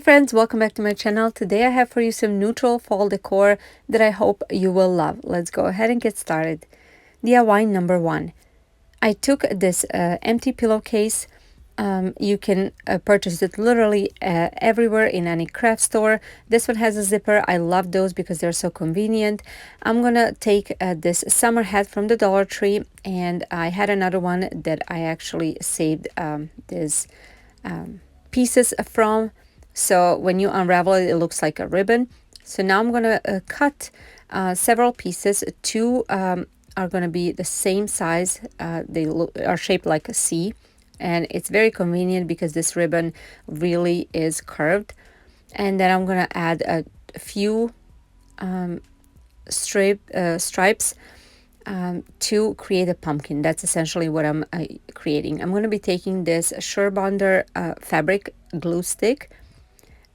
friends, welcome back to my channel. Today I have for you some neutral fall decor that I hope you will love. Let's go ahead and get started. DIY number 1. I took this empty pillowcase. You can purchase it literally everywhere in any craft store. This one has a zipper. I love those because they're so convenient. I'm gonna take this summer hat from the Dollar Tree, and I had another one that I actually saved these pieces from. So when you unravel it, it looks like a ribbon. So now I'm gonna cut several pieces. Two are gonna be the same size. They are shaped like a C, and it's very convenient because this ribbon really is curved. And then I'm gonna add a few stripes to create a pumpkin. That's essentially what I'm creating. I'm gonna be taking this Surebonder fabric glue stick,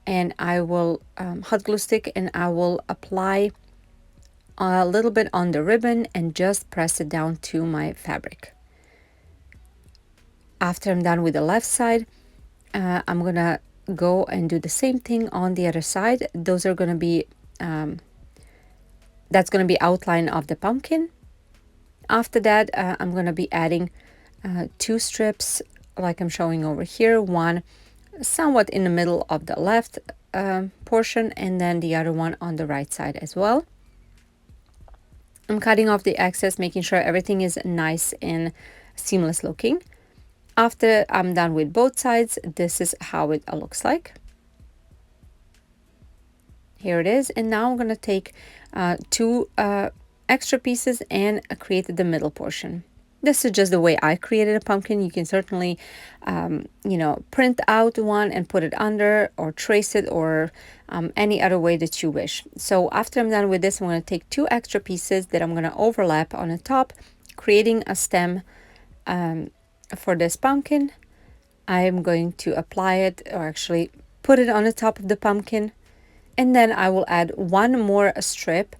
and I will hot glue stick, and I will apply a little bit on the ribbon and just press it down to my fabric. After I'm done with the left side, I'm gonna go and do the same thing on the other side. Those are gonna be that's gonna be outline of the pumpkin. After that, I'm gonna be adding 2 strips like I'm showing over here. One somewhat in the middle of the left portion, and then the other one on the right side as well. I'm cutting off the excess, making sure everything is nice and seamless looking. After I'm done with both sides, this is how it looks like. Here it is. And now I'm going to take 2 extra pieces and create the middle portion. This is just the way I created a pumpkin. You can certainly, print out one and put it under, or trace it, or any other way that you wish. So after I'm done with this, I'm going to take 2 extra pieces that I'm going to overlap on the top, creating a stem for this pumpkin. I am going to apply it, or actually put it on the top of the pumpkin, and then I will add 1 more strip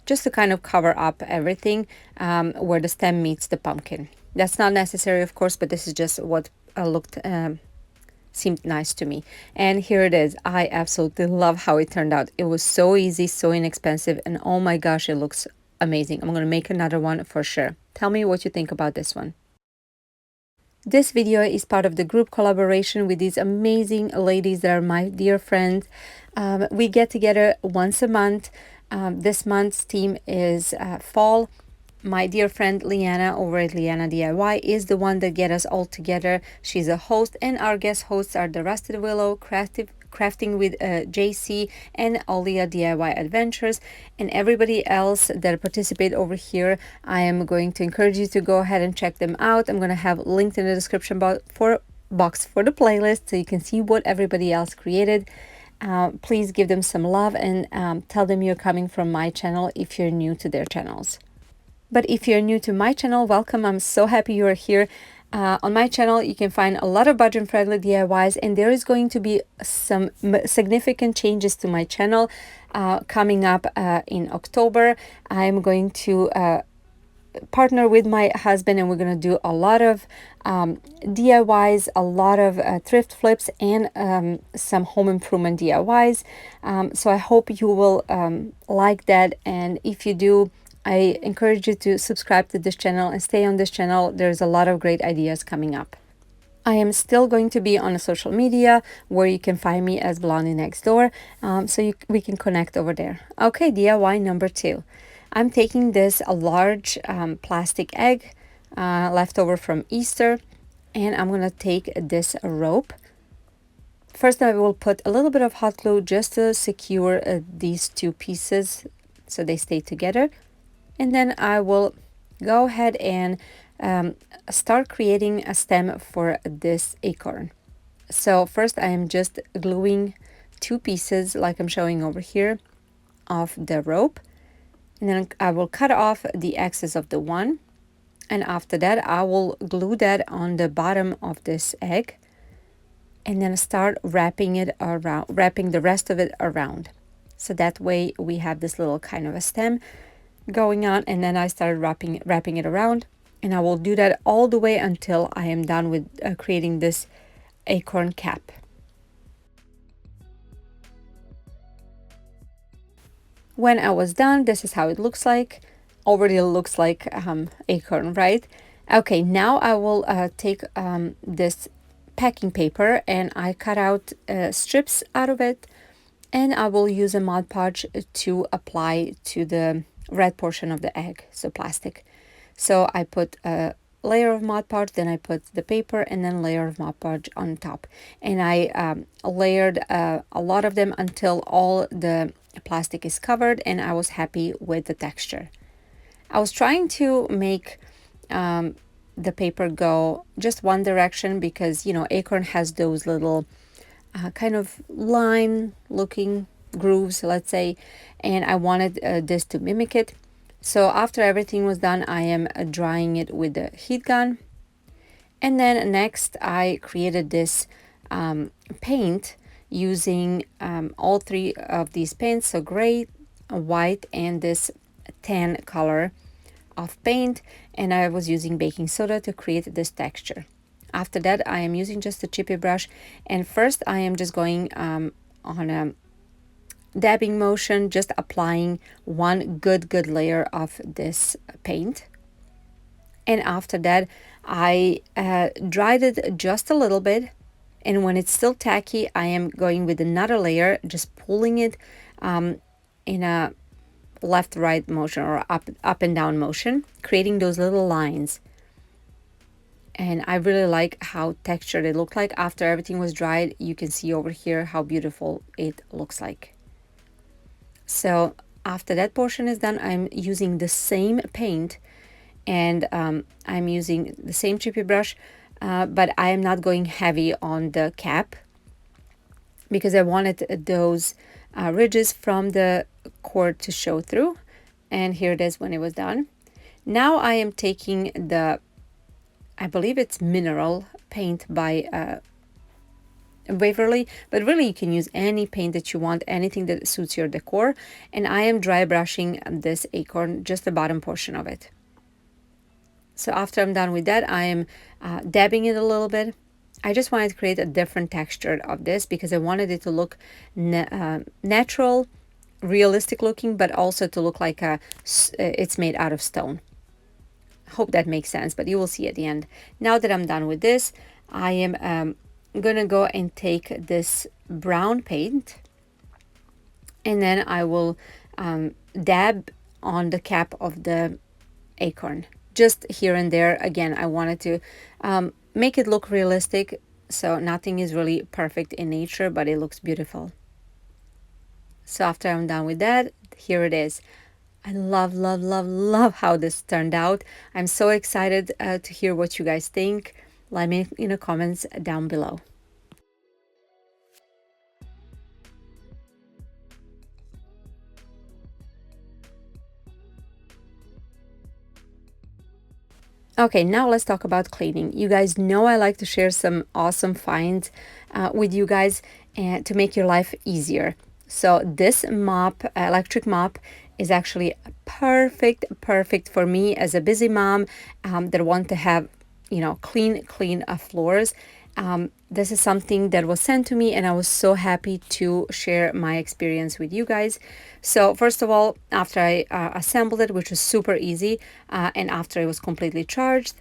just to kind of cover up everything where the stem meets the pumpkin. That's not necessary, of course, but this is just what seemed nice to me. And here it is. I absolutely love how it turned out. It was so easy, so inexpensive, and oh my gosh, it looks amazing. I'm gonna make another one for sure. Tell me what you think about this one. This video is part of the group collaboration with these amazing ladies that are my dear friends. We get together once a month. This month's theme is fall. My dear friend Liyana over at Liyana DIY is the one that get us all together. She's a host, and our guest hosts are the Rusted Willow, Crafting with JC, and Olia DIY Adventures, and everybody else that participate over here. I am going to encourage you to go ahead and check them out. I'm going to have linked in the description box for the playlist, so you can see what everybody else created. Please give them some love, and tell them you're coming from my channel if you're new to their channels. But if you're new to my channel, welcome. I'm so happy you are here. On my channel, you can find a lot of budget-friendly DIYs, and there is going to be some significant changes to my channel coming up in October. I'm going to partner with my husband, and we're going to do a lot of DIYs, a lot of thrift flips, and some home improvement DIYs. So I hope you will like that, and if you do, I encourage you to subscribe to this channel and stay on this channel. There's a lot of great ideas coming up. I am still going to be on social media, where you can find me as BlondieNextDoor, so we can connect over there. Okay, DIY number 2. I'm taking this large plastic egg left over from Easter, and I'm going to take this rope. First, I will put a little bit of hot glue just to secure these 2 pieces so they stay together. And then I will go ahead and start creating a stem for this acorn. So first I am just gluing 2 pieces like I'm showing over here of the rope. And then I will cut off the excess of the one. And after that, I will glue that on the bottom of this egg. And then start wrapping it around, wrapping the rest of it around. So that way we have this little kind of a stem going on, and then I started wrapping it around, and I will do that all the way until I am done with creating this acorn cap. When I was done, this is how it looks like. Already looks like Acorn, right? Okay, now I will take this packing paper and I cut out strips out of it, and I will use a Mod Podge to apply to the red portion of the egg, so plastic. So I put a layer of Mod Podge, then I put the paper, and then layer of Mod Podge on top. And I layered a lot of them until all the plastic is covered, and I was happy with the texture. I was trying to make the paper go just one direction because, you know, Acorn has those little kind of line looking grooves, let's say, and I wanted this to mimic it. So after everything was done, I am drying it with the heat gun. And then next I created this paint using all three of these paints, so gray, white, and this tan color of paint, and I was using baking soda to create this texture. After that, I am using just a chippy brush, and first I am just going on a dabbing motion, just applying one good layer of this paint. And after that, I dried it just a little bit, and when it's still tacky, I am going with another layer, just pulling it in a left right motion or up and down motion, creating those little lines. And I really like how textured it looked like. After everything was dried, you can see over here how beautiful it looks like. So after that portion is done, I'm using the same paint, and I'm using the same chippy brush, but I am not going heavy on the cap because I wanted those ridges from the cord to show through. And here it is when it was done. Now I am taking the, I believe it's mineral paint by Waverly, but really you can use any paint that you want, anything that suits your decor. And I am dry brushing this acorn, just the bottom portion of it. So after I'm done with that, I am dabbing it a little bit. I just wanted to create a different texture of this because I wanted it to look natural, realistic looking, but also to look like it's made out of stone. Hope that makes sense, but you will see at the end. Now that I'm done with this, I am gonna go and take this brown paint, and then I will dab on the cap of the acorn, just here and there. Again, I wanted to make it look realistic, so nothing is really perfect in nature, but it looks beautiful. So after I'm done with that, here it is. I love how this turned out. I'm so excited to hear what you guys think. Let me in the comments down below. Okay, now let's talk about cleaning. You guys know I like to share some awesome finds with you guys and to make your life easier. So this mop, electric mop, is actually perfect for me as a busy mom that want to have, you know, clean floors. This is something that was sent to me, and I was so happy to share my experience with you guys. So first of all, after I assembled it, which was super easy, and after it was completely charged,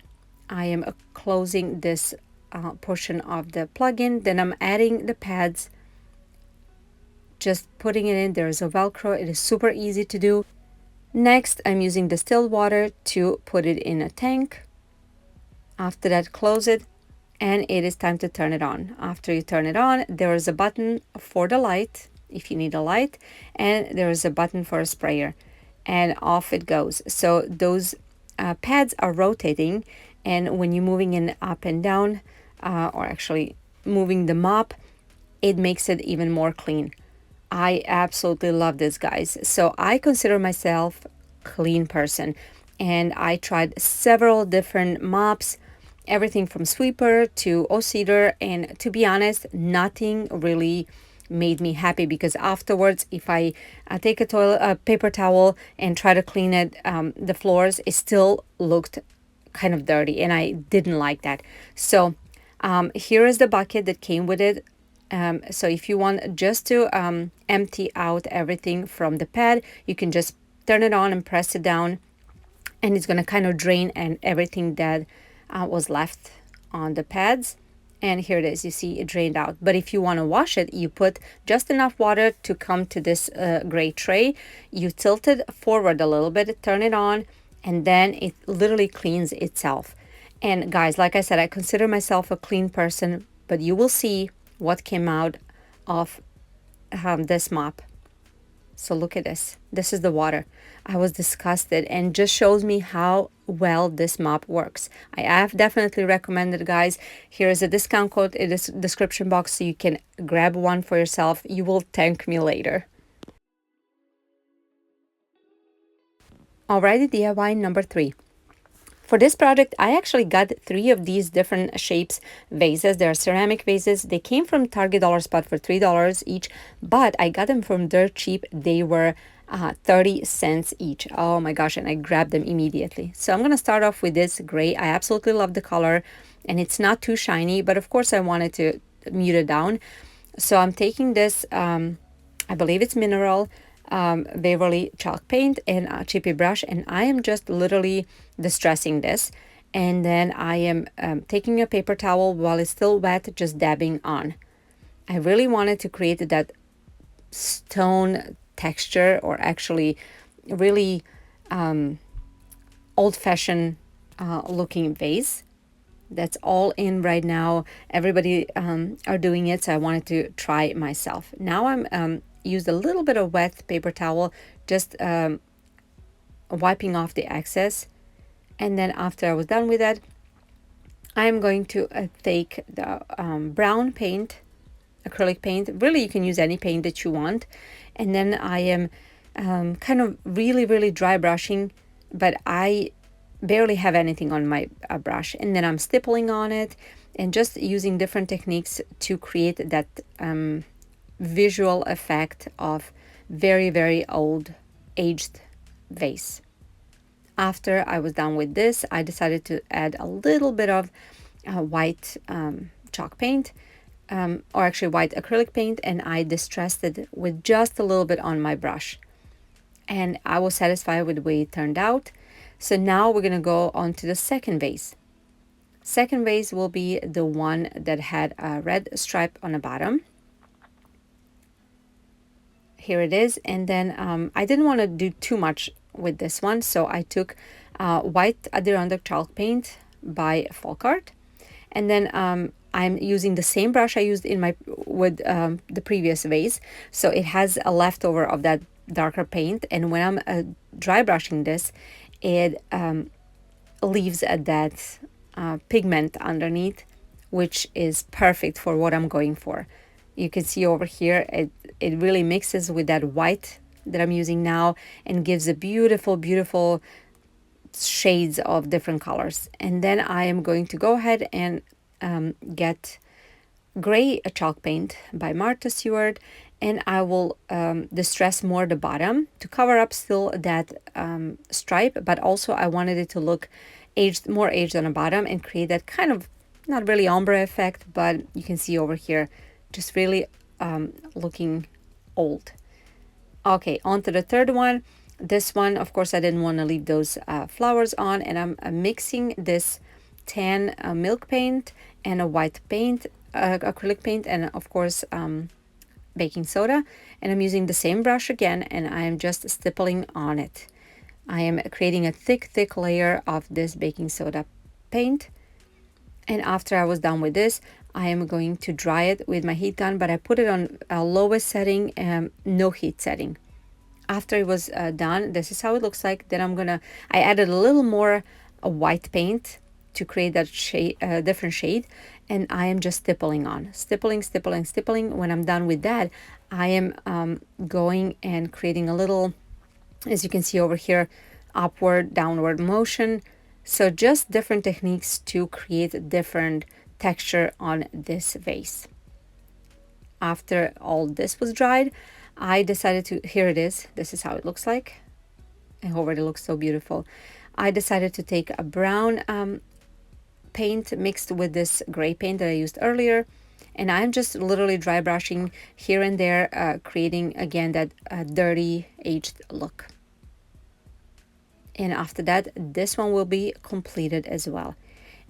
I am closing this portion of the plug-in. Then I'm adding the pads, just putting it in. There's a Velcro. It is super easy to do. Next, I'm using distilled water to put it in a tank. After that, close it, and it is time to turn it on. After you turn it on, there is a button for the light if you need a light, and there is a button for a sprayer, and off it goes. So those pads are rotating, and when you're moving it up and down, or actually moving the mop, it makes it even more clean. I absolutely love this, guys. So I consider myself a clean person, and I tried several different mops, everything from sweeper to O-Cedar, and to be honest, nothing really made me happy because afterwards, if I take a paper towel and try to clean it, the floors, it still looked kind of dirty, and I didn't like that. So here is the bucket that came with it. So if you want just to empty out everything from the pad, you can just turn it on and press it down, and it's going to kind of drain and everything that was left on the pads. And here it is, you see it drained out. But if you want to wash it, you put just enough water to come to this gray tray. You tilt it forward a little bit, turn it on, and then it literally cleans itself. And guys, like I said, I consider myself a clean person, but you will see what came out of this mop. So look at this. This is the water. I was disgusted, and just shows me how well this mop works. I have definitely recommended, guys. Here is a discount code in the description box so you can grab one for yourself. You will thank me later. Alrighty, DIY number 3. For this project, I actually got 3 of these different shapes vases. They are ceramic vases. They came from Target Dollar Spot for $3 each, but I got them from dirt cheap. They were 30 cents each. Oh my gosh, and I grabbed them immediately. So I'm going to start off with this gray. I absolutely love the color, and it's not too shiny, but of course I wanted to mute it down. So I'm taking this, I believe it's mineral, Waverly chalk paint and a chippy brush, and I am just literally distressing this, and then I am taking a paper towel while it's still wet, just dabbing on. I really wanted to create that stone texture, or actually really old-fashioned looking vase. That's all in right now. Everybody are doing it, so I wanted to try it myself. Now I'm used a little bit of wet paper towel, just wiping off the excess. And then after I was done with that, I'm going to take the brown paint, acrylic paint. Really, you can use any paint that you want. And then I am kind of really dry brushing, but I barely have anything on my brush. And then I'm stippling on it and just using different techniques to create that visual effect of very old aged vase. After I was done with this, I decided to add a little bit of white chalk paint, or actually white acrylic paint, and I distressed it with just a little bit on my brush. And I was satisfied with the way it turned out. So now we're going to go on to the second vase. Second vase will be the one that had a red stripe on the bottom. Here it is. And then I didn't want to do too much with this one, so I took white Adirondack chalk paint by Folkart, and then I'm using the same brush I used in my the previous vase, so it has a leftover of that darker paint, and when I'm dry brushing this, it leaves that pigment underneath, which is perfect for what I'm going for. You can see over here it really mixes with that white that I'm using now and gives a beautiful shades of different colors. And then I am going to go ahead and get gray chalk paint by Martha Stewart, and I will distress more the bottom to cover up still that stripe, but also I wanted it to look more aged on the bottom and create that kind of not really ombre effect, but you can see over here just really looking old. Okay, on to the third one. This one, of course, I didn't want to leave those flowers on, and I'm mixing this tan milk paint and a white paint, acrylic paint, and of course baking soda, and I'm using the same brush again, and I am just stippling on it. I am creating a thick layer of this baking soda paint, and after I was done with this, I am going to dry it with my heat gun, but I put it on a lowest setting, no heat setting. After it was done, this is how it looks like. Then I added a little more white paint to create that shade, different shade, and I am just stippling on, stippling. When I'm done with that, I am going and creating a little, as you can see over here, upward, downward motion. So just different techniques to create different texture on this vase. After all this was dried, I decided to, here it is, this is how it looks like. I hope it looks so beautiful. I decided to take a brown paint mixed with this gray paint that I used earlier, And I'm just literally dry brushing here and there, creating again that dirty aged look. And after that, this one will be completed as well.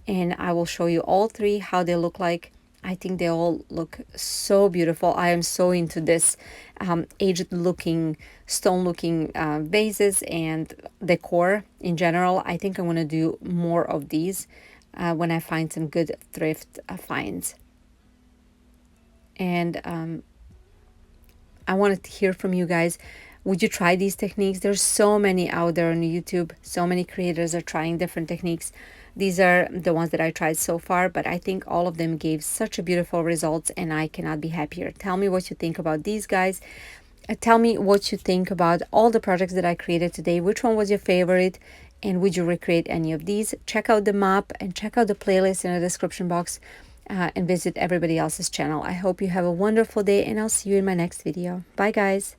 And I will show you all three how they look like. I think they all look so beautiful. I am so into this aged looking, stone looking vases and decor in general. I think I'm going to do more of these when I find some good thrift finds. And I wanted to hear from you guys. Would you try these techniques? There's so many out there on YouTube. So many creators are trying different techniques. These are the ones that I tried so far, but I think all of them gave such a beautiful results and I cannot be happier. Tell me what you think about these guys. Tell me what you think about all the projects that I created today. Which one was your favorite? And would you recreate any of these? Check out the map and check out the playlist in the description box. And visit everybody else's channel. I hope you have a wonderful day and I'll see you in my next video. Bye guys.